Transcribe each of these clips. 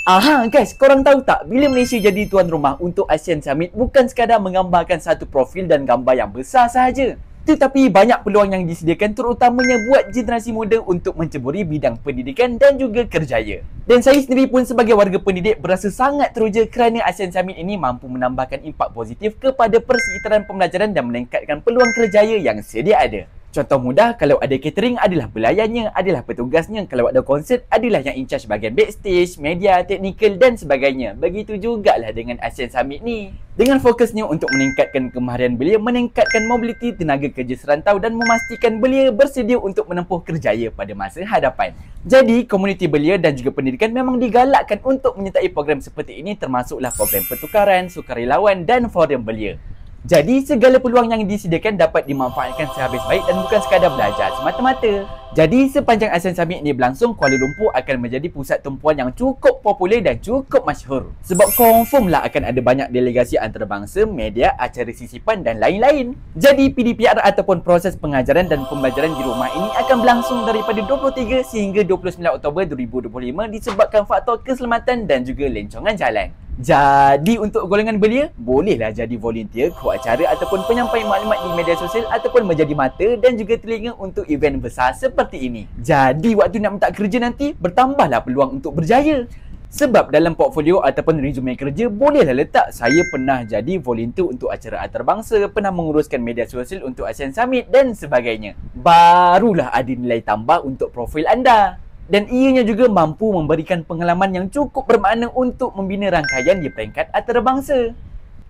Aha guys, korang tahu tak bila Malaysia jadi tuan rumah untuk ASEAN Summit bukan sekadar menggambarkan satu profil dan gambar yang besar sahaja. Tetapi banyak peluang yang disediakan terutamanya buat generasi muda untuk menceburi bidang pendidikan dan juga kerjaya. Dan saya sendiri pun sebagai warga pendidik berasa sangat teruja kerana ASEAN Summit ini mampu menambahkan impak positif kepada persekitaran pembelajaran dan meningkatkan peluang kerjaya yang sedia ada. Contoh mudah, kalau ada catering adalah pelayannya, adalah petugasnya. Kalau ada konsert adalah yang in charge bahagian backstage, media, teknikal dan sebagainya. Begitu jugalah dengan ASEAN Summit ni. Dengan fokusnya untuk meningkatkan kemahiran belia, meningkatkan mobiliti tenaga kerja serantau dan memastikan belia bersedia untuk menempuh kerjaya pada masa hadapan. Jadi, komuniti belia dan juga pendidikan memang digalakkan untuk menyertai program seperti ini termasuklah program pertukaran, sukarelawan dan forum belia. Jadi, segala peluang yang disediakan dapat dimanfaatkan sehabis baik dan bukan sekadar belajar semata-mata. Jadi, sepanjang ASEAN Summit ini berlangsung, Kuala Lumpur akan menjadi pusat tumpuan yang cukup popular dan cukup masyhur. Sebab confirm lah akan ada banyak delegasi antarabangsa, media, acara sisipan dan lain-lain. Jadi, PDPR ataupun proses pengajaran dan pembelajaran di rumah ini akan berlangsung daripada 23 sehingga 29 Oktober 2025 disebabkan faktor keselamatan dan juga lencongan jalan. Jadi untuk golongan belia, bolehlah jadi volunteer, kru acara ataupun penyampai maklumat di media sosial ataupun menjadi mata dan juga telinga untuk event besar seperti ini. Jadi waktu nak minta kerja nanti, bertambahlah peluang untuk berjaya. Sebab dalam portfolio ataupun resume kerja, bolehlah letak saya pernah jadi volunteer untuk acara antarabangsa, pernah menguruskan media sosial untuk ASEAN Summit dan sebagainya. Barulah ada nilai tambah untuk profil anda. Dan ianya juga mampu memberikan pengalaman yang cukup bermakna untuk membina rangkaian di peringkat antarabangsa.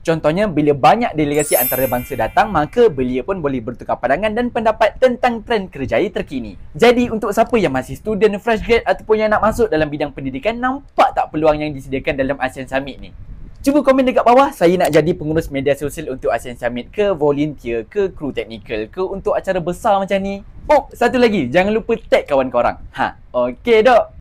Contohnya, bila banyak delegasi antarabangsa datang, maka belia pun boleh bertukar pandangan dan pendapat tentang trend kerjaya terkini. Jadi, untuk siapa yang masih student, fresh grade ataupun yang nak masuk dalam bidang pendidikan, nampak tak peluang yang disediakan dalam ASEAN Summit ni? Cuba komen dekat bawah, saya nak jadi pengurus media sosial untuk ASEAN Summit ke, volunteer ke, kru teknikal ke, untuk acara besar macam ni. Oh, satu lagi, jangan lupa tag kawan korang. Okey dok.